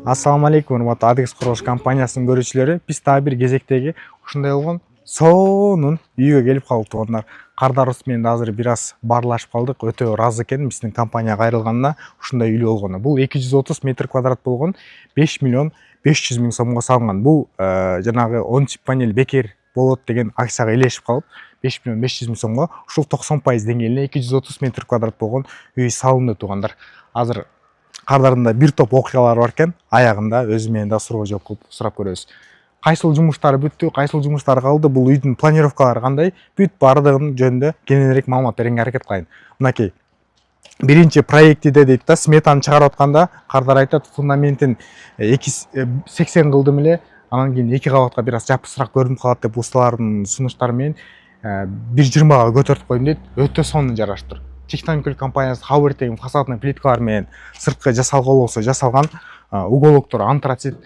Ассаламу алейкум, урматтуу Адекс курулуш компаниясынын көрүүчүлөрү. Биз дагы бир кезектеги ушундай болгон сонун үйгө келип калдык туугандар. Кардарыбыз менен азыр бир аз баарлашып калдык. Өтө ыраазы экенмин биздин компанияга кайрылганына, ушундай үй болгону. Бул 230 метр квадрат болгон 5 миллион 500 миң сомго салынган. Бул жанагы 10 чип панель бекер болот деген акцияга илешип калып 5 миллион 500 миң сомго ушул 90% деңгээлине 230 метр квадрат болгон үй салынды туугандар. Азыр кардарында бир топ окуялар бар экен, аягында өзү менен да суроо жооп кылып сурап көрөбүз. Кайсыл жумуштары бүттү, кайсыл жумуштары калды, бул үйдүн планировкалары кандай, бүт баардыгынын жөнүндө кененирээк маалымат берүүгө аракет кылайын. Мынакей биринчи проектиде дейт да, сметаны чыгарып атканда кардар айтат, фундаментин 80 кылдым эле, анан кийин 2 кабатка бир аз жапысыраак көрүнүп калат деп усталардын сунуштары менен 1,20га көтөртүп койдум дейт. Өтө сонун жараштыр. Тектоникл компаниясы Хауэрд деген фасадный плиткалар менен сырткы жасалган болсо жасалган, уголоктор антрацит,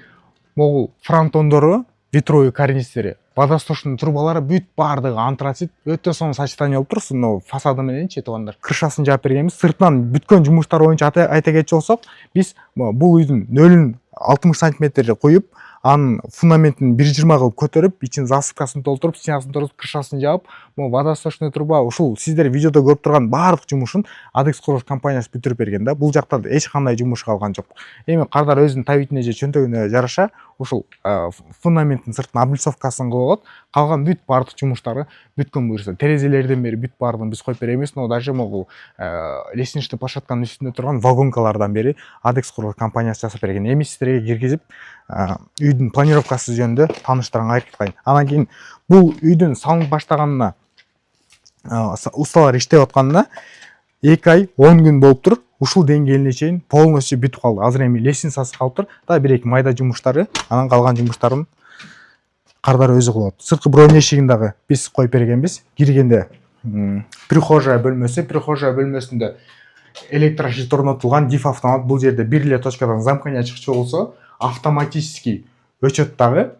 могул фронтондору ветровый карнистери, водосточный трубалары бүт баардыгы антрацит, өтө сонун сочетание болуп турсун, но фасады мененчи туугандар. Крышасын жаап бергенбиз. Сыртынан бүткөн жумуштар боюнча айта кетчү болсок, биз бул үйдүн нөлүн 60 сантиметрге коюп, анын фундаментин 1,20 кылып көтөрүп, ичин засыпкасын толтуруп, стенасын толтуруп, крышасын жаап, водосточный труба, ушул сиздер видеодо көрүп турган баардык жумушун Адекс курулуш компаниясы бүтүрүп берген да. Бул жакта эч кандай жумуш калган жок. Эми кардар өзүнүн табитине же чөнтөгүнө жараша ушул фундаменттин сыртына облицовкасын кылып алат. Калган бүт баардык жумуштары бүткөн буюрса, терезелерден бери бүт баардыгын биз коюп беребиз, но даже могул лестничный площадканын үстүндө турган вагонкалардан бери Адекс курулуш компаниясы жасап берген. Эми сиздерге киргизип үйдүн планировкасы жөнүндө тааныштырганга аракет кылайын. Анан кийин бул үйдүн салынып баштаганына, усталар иштеп атканына 2 ай 10 күн болуптур. Ушул деңгээлине чейин полностью бүтүп калды. Азыр эми лестницасы калыптыр. Да бир-эки майда жумуштары, анан калган жумуштарын кардар өзү кылат. Сырткы бронь эшигин дагы биз коюп бергенбиз. Киргенде прихожая бөлмөсүндө электрошит орнотулган, диф автомат. Бул жерде бир эле точкадан замкнение чыкчу болсо, автоматический өчөттагы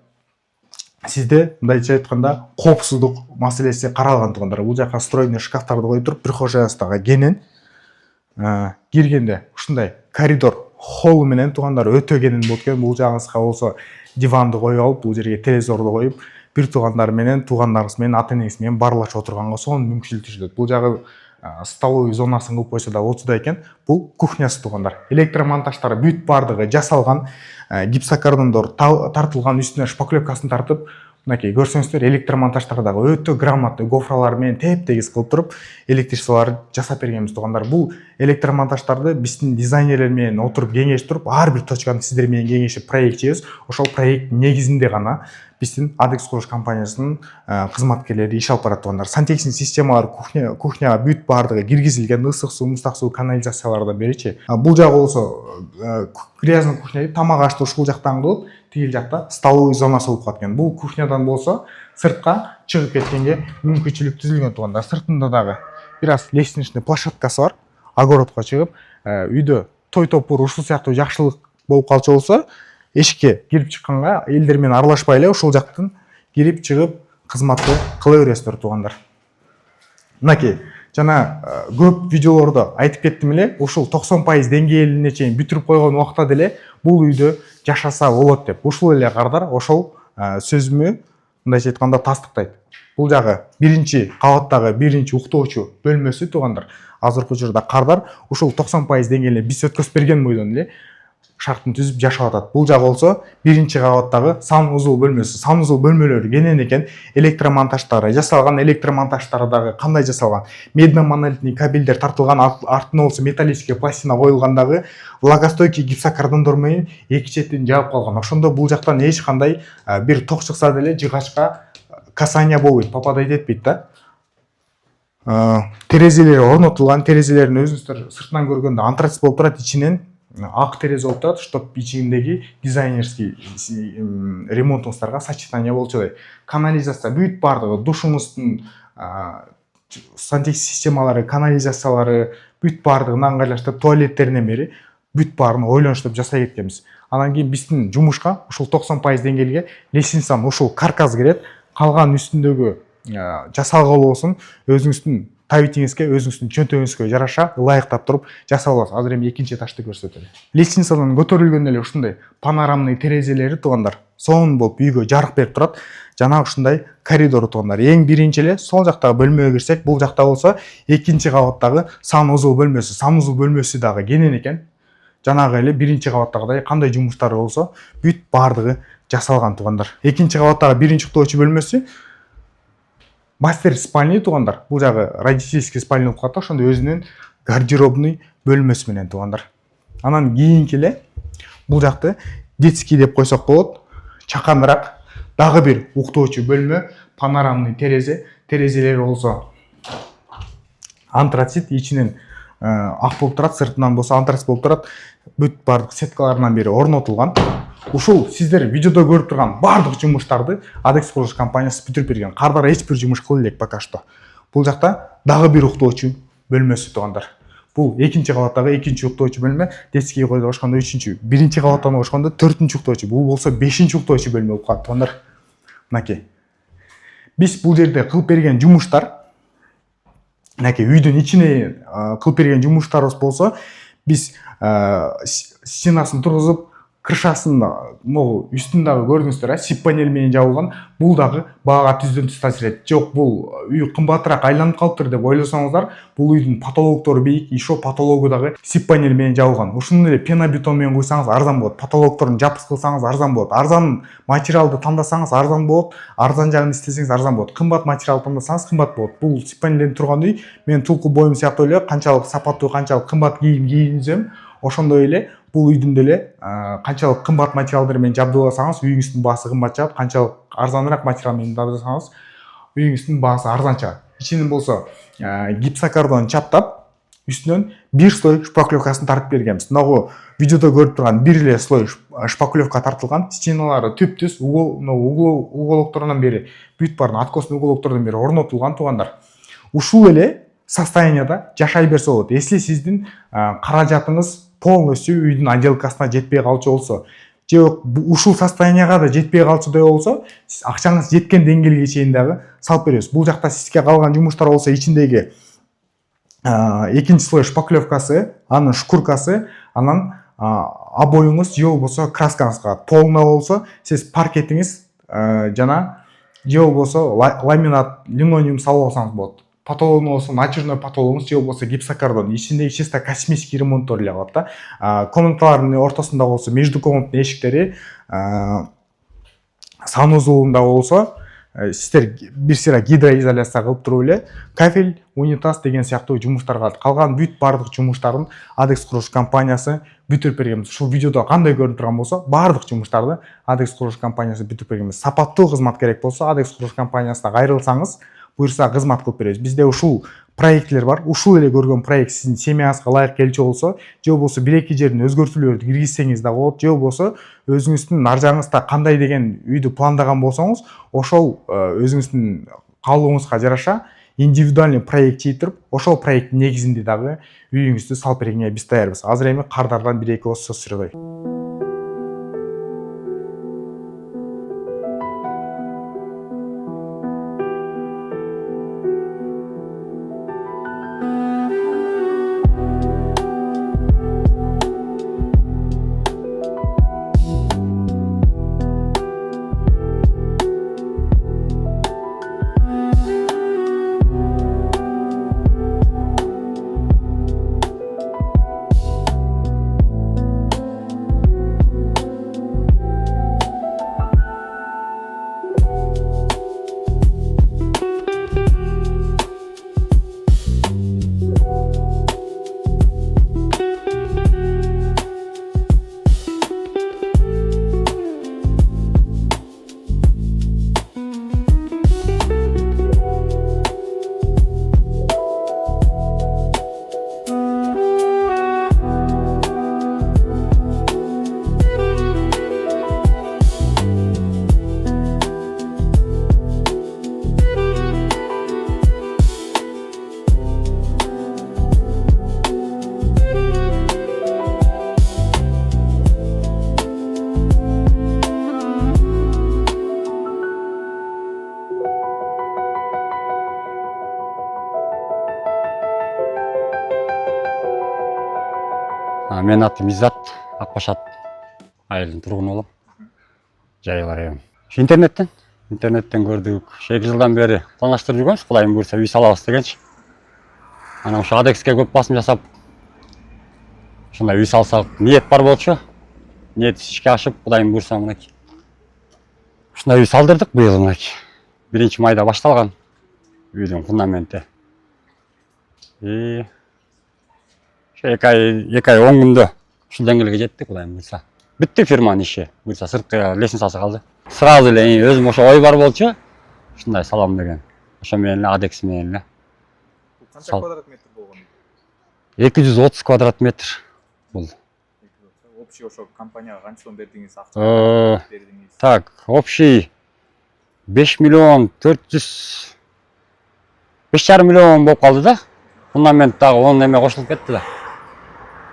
сизде мындайча айтканда коопсуздук маселеси каралган туугандар. Бул жака встроенный шкафтарды коюп туруп, прихожаясындагы кенен. Киргенде ушундай коридор холл менен туугандар өтө кенен болот экен. Бул жагыңызга болсо диванды коюп алып, бул жерге телевизорду коюп, бир туугандар менен, туугандарыңыз менен, ата-энеңиз менен баарлашып отурганга сонун мүмкүнчүлүк түзүлөт. Бул жагы столовый зонасын кылып койсо да болчу да экен. Бул кухнясы туугандар. Электромонтаждары бүт баардыгы жасалган, гипсокартондор тартылган, үстүнө шпаклевкасын тартып, мынакей көрсөңүздөр, электромонтаждар дагы өтө грамотный гофралар менен теп-тегиз кылып туруп, электричестволорду жасап бергенбиз туугандар. Бул электромонтаждарды биздин дизайнерлер менен отуруп кеңешип туруп, ар бир точканы сиздер менен кеңешип проект чыгабыз. Ошол проект негизинде гана биздин Адекс курулуш компаниясынын кызматкерлери иш алып барат туугандар. Сантехник системалар кухняга бүт баардыгы киргизилген, ысык суу, муздак суу, канализациялардан беричи. Бул жагы болсо грязный кухня дейт, тамак ашты ушул жактан кылып, тигил жакта столовый зонасы болуп калат экен. Бул кухнядан болсо сыртка чыгып кеткенге мүмкүнчүлүк түзүлгөн туугандар. Сыртында дагы бир аз лестничный площадкасы бар. Огородко чыгып, үйдө той топур ушул сыяктуу жакшылык болуп калчу болсо, эшикке кирип чыкканга элдер менен аралашпай эле ушул жактан кирип чыгып кызматты кыла бересиздер туугандар. Мынакей жана көп видеолордо айтып кеттим эле, ушул 90% деңгээлине чейин бүтүрүп койгон убакта деле бул үйдө жашаса болот деп. Ушул эле кардар ошол сөзүмө мындайча айтканда тастыктайт. Бул жагы биринчи кабаттагы биринчи уктоочу бөлмөсү туугандар. Азыркы учурда кардар ушул 90% деңгээлине биз өткөзүп берген бойдон эле шартын түзүп жашап атат. Бул жагы болсо биринчи кабаттагы санузул бөлмөсү. Санузул бөлмөлөрү кенен экен, электромонтаждары жасалган, электромонтаждары дагы кандай жасалган? Медно-монолитный кабелдер тартылган, артына болсо металлический пластина коюлган, дагы влагостойкий гипсокартондор менен эки четин жаап калган. Ошондо бул жактан эч кандай бир ток чыкса деле жыгачка касание болбойт, попадать этпейт да. Терезелери орнотулган, терезелерин өзүңүздөр сыртынан көргөндө антрацит болуп турат, ичинен ак терезе болуп турат, чтоб ичиндеги дизайнерский ремонтуңуздарга сочетание болчу. Канализация бүт баардыгы, душуңуздун сантехник системалары, канализациялары бүт баардыгын ыңгайлаштырып, туалеттеринен бери бүт баарын ойлонуштуп жасай кеткенбиз. Анан кийин биздин жумушка ушул 90% деңгээлге лестницанын ушул каркас кирет, калган үстүндөгү жасалгалы болсун өзүңүздүн табитиңизге, өзүңүздүн чөнтөгүңүзгө жараша ылайыктап туруп жасап аласыз. Азыр эми экинчи этажды көрсөтөлү. Лестницадан көтөрүлгөндө эле ушундай панорамный терезелери туугандар сонун болуп үйгө жарык берип турат. Жана ушундай коридору туугандар. Эң биринчи эле сол жактагы бөлмөгө кирсек, бул жакта болсо экинчи кабаттагы санузул бөлмөсү. Санузул бөлмөсү дагы кенен экен. Жанагы эле биринчи кабаттагыдай кандай жумуштары болсо, бүт бардыгы жасалган туугандар. Экинчи кабаттагы биринчи уктоочу бөлмөсү мастер спальня туугандар. Бул жагы родительский спальня болуп калат, ошондо өзүнүн гардеробный бөлмөсү менен туугандар. Анан кийинки эле бул жакты детский деп койсок болот. Чаканыраак дагы бир уктоочу бөлмө, панорамный терезе, терезелери болсо антрацит, ичинен ак болуп турат, сыртынан болсо антрацит болуп турат. Бүт бардык сеткаларынан бери орнотулган. Ушул сиздер видеодо көрүп турган бардык жумуштарды Adex курулуш компаниясы бүтүрүп берген. Кардар эч бир жумуш кыла элек пока что. Бул жакта дагы бир уктоочу бөлмөсү туугандар. Бул экинчи кабаттагы экинчи уктоочу бөлмө, детский койдо ошондо үчүнчү, биринчи кабаттан ошондо төртүнчү уктоочу. Бул болсо бешинчи уктоочу бөлмө болуп калат туугандар. Мынакей. Биз бул жерде кылып берген жумуштар, мынакей үйдүн ичине кылып берген жумуштарыбыз болсо, биз стенасын тургузуп, крышасын могу үстүн дагы көрдүңүздөр, сип панель менен жабылган. Бул дагы баага түздөн түз таасир этет. Жок, бул үй кымбатыраак айланып калыптыр деп ойлосоңуздар, бул үйдүн потолоктору бийик, ишо потологу дагы сип панель менен жабылган. Ушуну эле пенобетон менен куйсаңыз арзан болот. Потолокторун жапыс кылсаңыз арзан болот. Арзан материалды тандасаңыз арзан болот. Арзан жагын истесеңиз арзан болот. Кымбат материал тандасаңыз кымбат болот. Бул сип панельден турган үй мен тулку боюм сыяктуу эле канчалык сапаттуу, канчалык кымбат кийим кийинсем, ошондой эле бул үйдүн деле канчалык кымбат материалдар менен жабдууласаңыз үйүңүздүн баасы кымбат чыгат, канчалык арзаныраак материал менен жабдууласаңыз үйүңүздүн баасы арзан чыгат. Ичинен болсо гипсокартон чаптап, үстүнөн бир слой шпаклевкасын тартып бергенбиз. Могу видеодо көрүп турган бир эле слой шпаклевка тартылган, стеналары түп-түз уголокторунан бери бүт барын откосный уголоктордон бери орнотулган туугандар. Ушул эле состоянияда жашай берсе болот. Если сиздин каражатыңыз полностью үйдүн отделкасына жетпей калчу болсо, же ушул состоянияга да жетпей калчудай болсо, акчаңыз жеткен деңгээлге чейин дагы салып беребиз. Бул жакта сизге калган жумуштар болсо ичиндеги экинчи слой шпаклевкасы, анын шкуркасы, анан обоюңуз же болбосо краскаңыз калат. Полно болсо сиз паркетиңиз жана же болбосо ламинат, линолеум салып алсаңыз болот. Потологуңуз болсо натяжной потологуңуз же болбосо гипсокартон, ичиндеги чисто косметический ремонттор эле калат да. Комнаталардын ортосунда болсо между комнатный эшиктери, санузулунда болсо сиздер бир сыйра гидроизоляция кылып туруп эле кафель, унитаз деген сыяктуу жумуштар калат. Калган бүт бардык жумуштарын Adex курулуш компаниясы бүтүрүп беренбиз. Ушул видеодо кандай көрүнүп турган болсо, бардык жумуштарды Adex курулуш компаниясы бүтүрүп беренбиз. Сапаттуу кызмат керек болсо Adex курулуш компаниясына кайрылсаңыз, буюрса кызмат кылып беребиз. Бизде ушул проектлер бар. Ушул эле көргөн проект сиздин семьяңызга ылайык келчү болсо, же болбосо бир-эки жердин өзгөртүүлөрдү киргизсеңиз да болот, же болбосо өзүңүздүн аржаңызда кандай деген үйдү пландаган болсоңуз, ошол өзүңүздүн каалооңузга жараша индивидуальный проект чыйтырып, ошол проекттин негизинде дагы үйүңүздү салып бергенге биз даярбыз. Азыр эми Кардардан бир-эки ооз сөз сүрөй. Менин атым Иззат, Акбашат айылдын тургуну болом. Жай бар эми. Интернеттен көрдүк. 2 жылдан бери планлаштырып жүргөнбүз, Кудайым буйрса үй салабыз дегенчи. Анан ошо Адекске көп басым жасап, ушундай үй салсак, ниет бар болчу. Ниет ишке ашып, Кудайым буйрса мынакей. Ушундай үй салдырдык быйыл мынакей. 1-майда башталган үйдүн фундаменти. Ошо 2 ай 10 күндө ушул деңгээлге жетти, Кудайым буйрса. Бүтті фирманын иши. Буйрса сырткы лестницасы калды. Сразу эле өзүм ошо ой бар болчу. Ушундай салам деген. Ошо менен эле Адекс менен эле. Бул канча квадрат метр болгон? 230 квадрат метр бул. Общий ошо компанияга канча сом бердиңиз, акча бердиңиз? Так, общий 5 миллион 400 5,5 миллион болуп калды да. Фундамент дагы 10 эме кошулуп кетти да.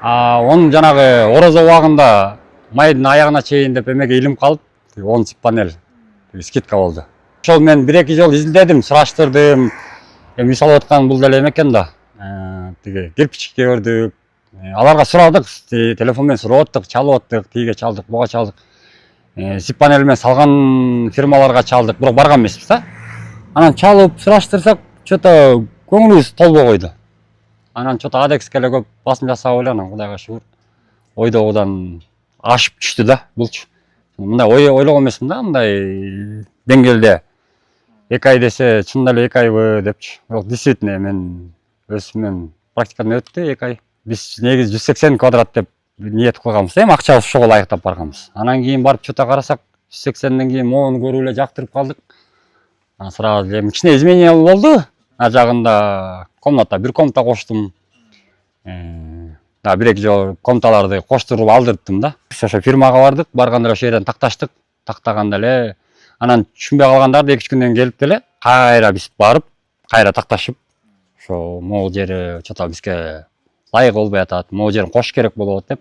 Onun жанагы орозо убагында майдын аягына чейин деп эмеге илим калып, 10 панель скидка болду. Ошол мен 1-2 жол изилдедим, сураштырдым. Эми үй салып аткан бул деле эме экен да. Тиги кирпичке көрдүк. Аларга сурадык, телефон менен сурап аттык, чалып аттык, тиге чалдык, буга чалдык. Сип панель менен салган фирмаларга чалдык, бирок барган эмеспиз да. Анан чалып сураштырсак, чото көңүлүбүз толбой койду. Анан чото Адекске эле көп басым жасап эле, анан Кудайга шүгүр. Ойдогудан ашып түштү да булчу. Мындай ойлогон эмесмин да, мындай деңгээлде 2 ай десе, чынында эле 2 айбы депчи. Бирок действительно мен өзүмөн практикадан өттү 2 ай. Биз негизи 180 квадрат деп ниет кылганбыз, эми акчабыз ошого ылайыктап барганбыз. Анан кийин барып чото карасак, 180ден кийин могуну көрүп эле жактырып калдык. Анан сразу эми кичине изменение болду. Ар жагында комната, бир комната коштум. Да 1-2 жол комнаталарды коштуруп алдырттым да. Ошо фирмага бардык, барганда ошо жерден такташтык, тактаганда эле анан түшүнбөй калгандар 2-3 күндөн келип деле кайра биз барып, кайра такташып, ошо могул жери чото бизге лайык болбой атат, могул жерин кош керек болот деп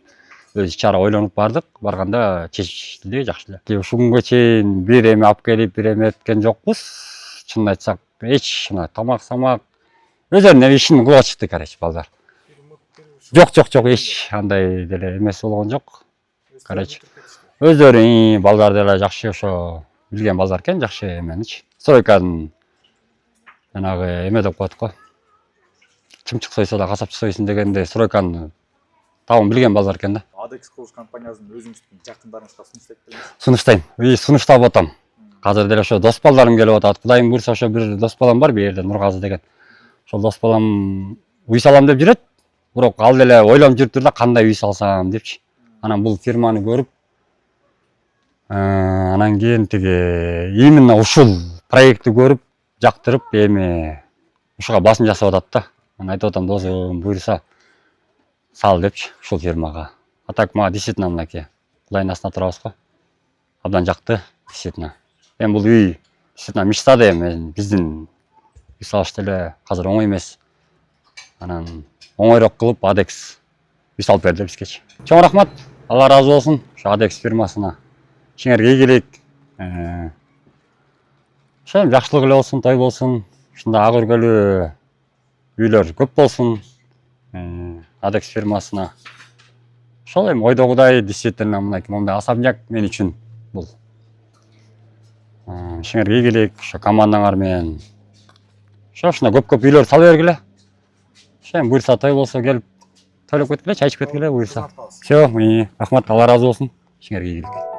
өз чара ойлонуп бардык. Барганда чечилди жакшы эле. Ушул күнгө чейин бир эме алып келип, бир эме эткен жокпуз. Чынын айтсак, эч тамак өздөрүнүн ишин кылып атышты, короче, балдар. Жок, эч андай деле эмеси болгон жок. Короче, өздөрү балдар деле жакшы ошо билген балдар экен, жакшы эменичи. Стройканын жанагы эме деп коет го. Чымчык сойсо да касапчы сойсун дегенде стройканы табын билген балдар экен да. Адекс курулуш компаниясын өзүңүздүн жакындарыңызга сунуштайт белеңиз? Сунуштайм. Сунуштап атам. Азыр деле ошо дос балдарым келип атат. Кудайым буйрса ошо бир дос балам бар, бу жерде Нургазы деген. Ошол дос балам үй салам деп жүрөт. Бирок ал деле ойлонуп жүрүптүр да, кандай үй салсам депчи. Анан бул фирманы көрүп, анан кийин тиги именно ушул проектти көрүп, жактырып, эми ушуга басым жасап атат да. Анан айтып атам, досум буйрса сал депчи ушул фирмага. А так мага действительно мынакей Кудайдын астына турабыз го. Абдан жакты, действительно. Эми бул үй действительно мечта да эми биздин үй салыш деле азыр оңой эмес. Анан оңойрок кылып Адекс үй салып берди бизгечи. Чоң рахмат, Алла разы болсун ошо Адекс фирмасына. Ишиңерге ийгилик. Ошо жакшылык эле болсун, той болсун. Ушундай ак өргөлүү үйлөр көп болсун. Адекс фирмасына. Ошол эми ойдогудай действительно мындай особняк мен үчүн бул. Ишиңерге ийгилик, ошо командаңар менен. Ошондой көп үйлөр сала бергиле. Ошо эми буйрса той болсо келип тойлоп кеткиле, чай ичип кеткиле буйрса. Всё, рахмат, Алла разы болсун. Ишиңерге ийгилик.